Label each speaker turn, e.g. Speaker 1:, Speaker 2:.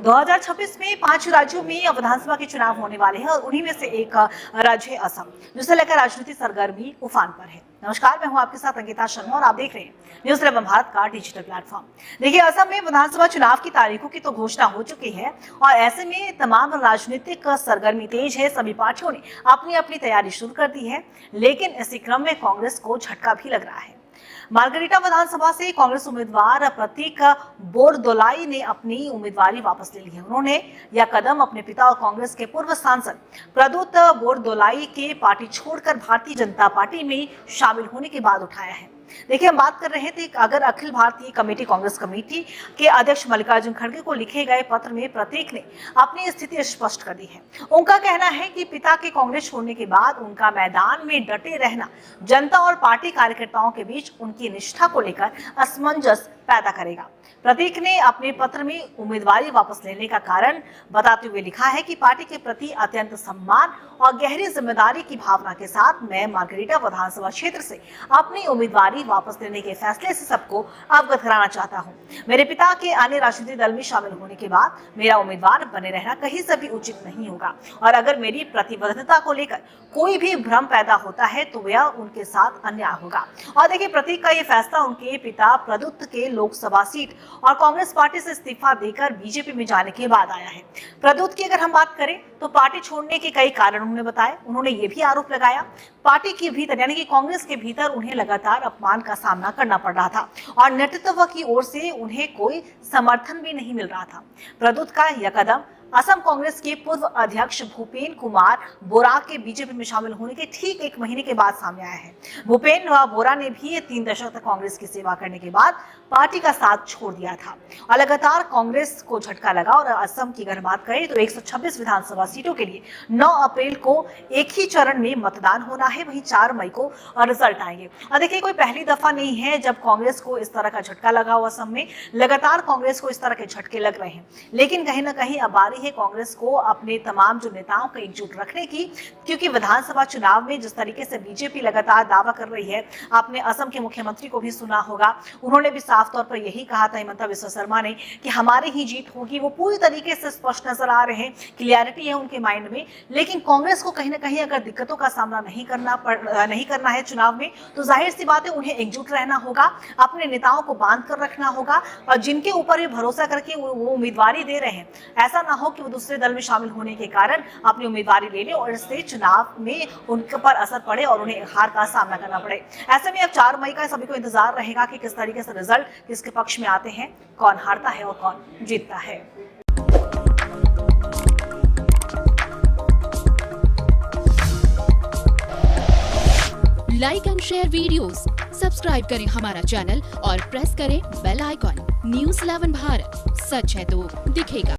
Speaker 1: 2026 में 5 राज्यों में विधानसभा के चुनाव होने वाले हैं और उन्हीं में से एक राज्य है असम, जिसे लेकर राजनीतिक सरगर्मी उफान पर है। नमस्कार, मैं हूं आपके साथ अंकिता शर्मा और आप देख रहे हैं न्यूज़ 11 भारत का डिजिटल प्लेटफॉर्म। देखिए, असम में विधानसभा चुनाव की तारीखों की तो घोषणा हो चुकी है और ऐसे में तमाम राजनीतिक सरगर्मी तेज है। सभी पार्टियों ने अपनी अपनी तैयारी शुरू कर दी है, लेकिन इसी क्रम में कांग्रेस को झटका भी लग रहा है। मार्गरेटा विधानसभा से कांग्रेस उम्मीदवार प्रतीक बोरदोलाई ने अपनी उम्मीदवारी वापस ले ली है। उन्होंने यह कदम अपने पिता और कांग्रेस के पूर्व सांसद प्रदुत बोरदोलाई के पार्टी छोड़कर भारतीय जनता पार्टी में शामिल होने के बाद उठाया है। देखिए, हम बात कर रहे थे अगर अखिल भारतीय कमेटी कांग्रेस कमेटी के अध्यक्ष मल्लिकार्जुन खड़गे को लिखे गए पत्र में प्रतीक ने अपनी स्थिति स्पष्ट कर दी है। उनका कहना है कि पिता के कांग्रेस छोड़ने के बाद उनका मैदान में डटे रहना जनता और पार्टी कार्यकर्ताओं के बीच उनकी निष्ठा को लेकर असमंजस पैदा करेगा। प्रतीक ने अपने पत्र में उम्मीदवारी वापस लेने का कारण बताते हुए लिखा है कि पार्टी के प्रति अत्यंत सम्मान और गहरी जिम्मेदारी की भावना के साथ मैं मार्गरेटा विधानसभा क्षेत्र से अपनी उम्मीदवारी वापस लेने के फैसले से सबको अवगत कराना चाहता हूं। मेरे पिता के अन्य राजनीतिक दल में शामिल होने के बाद मेरा उम्मीदवार बने रहना कहीं से भी उचित नहीं होगा और अगर मेरी प्रतिबद्धता को लेकर कोई भी भ्रम पैदा होता है तो वह उनके साथ अन्याय होगा। और देखिए, प्रतीक का ये फैसला उनके पिता प्रदुत के लोकसभा सीट और कांग्रेस पार्टी से इस्तीफा देकर बीजेपी में जाने के बाद आया है। प्रदुत की अगर हम बात करें तो पार्टी छोड़ने के कई कारण उन्होंने बताए। उन्होंने ये भी आरोप लगाया पार्टी के भीतर यानी कि कांग्रेस के भीतर उन्हें लगातार अपमान का सामना करना पड़ रहा था और नेतृत्व की ओर से उन्हें कोई समर्थन भी नहीं मिल रहा था। प्रदुत का यह कदम असम कांग्रेस के पूर्व अध्यक्ष भूपेन कुमार बोरा के बीजेपी में शामिल होने के ठीक 1 महीने के बाद सामने आया है। भूपेन बोरा ने भी 3 दशक तक कांग्रेस की सेवा करने के बाद पार्टी का साथ छोड़ दिया था और लगातार कांग्रेस को झटका लगा और असम की अगर बात करें तो 126 विधानसभा सीटों के लिए 9 अप्रैल को एक ही चरण में मतदान होना है, वहीं 4 मई को रिजल्ट आएंगे। और देखिए, कोई पहली दफा नहीं है जब कांग्रेस को इस तरह का झटका लगा हुआ। असम में लगातार कांग्रेस को इस तरह के झटके लग रहे हैं, लेकिन कहीं ना कहीं अब बारी है कांग्रेस को अपने तमाम जो नेताओं को एकजुट रखने की, क्योंकि विधानसभा चुनाव में जिस तरीके से बीजेपी लगातार दावा कर रही है, आपने असम के मुख्यमंत्री को भी सुना होगा, उन्होंने भी साफ तौर पर यही कहा था, हिमंता बिस्वा शर्मा ने, कि हमारी ही जीत होगी। वो पूरी तरीके से स्पष्ट नजर आ रहे हैं, क्लियरिटी है उनके माइंड में। लेकिन कांग्रेस को कहीं ना कहीं अगर दिक्कतों का सामना नहीं करना है चुनाव में, तो जाहिर सी बात है उन्हें एकजुट रहना होगा, अपने नेताओं को बांध कर रखना होगा और जिनके ऊपर भी भरोसा करके वो उम्मीदवारी दे रहे हैं, ऐसा ना हो कि वो दूसरे दल में शामिल होने के कारण अपनी उम्मीदवारी ले ले और इससे चुनाव में उनके पर असर पड़े और उन्हें हार का सामना करना पड़े। ऐसे में अब 4 मई का सभी को इंतजार रहेगा कि किस तरीके से रिजल्ट किसके पक्ष में आते हैं, कौन हारता है और कौन जीतता है।
Speaker 2: Like and share videos, subscribe करें हमारा चैनल और प्रेस करें बेल आइकॉन। न्यूज़ 11 भारत, सच है तो दिखेगा।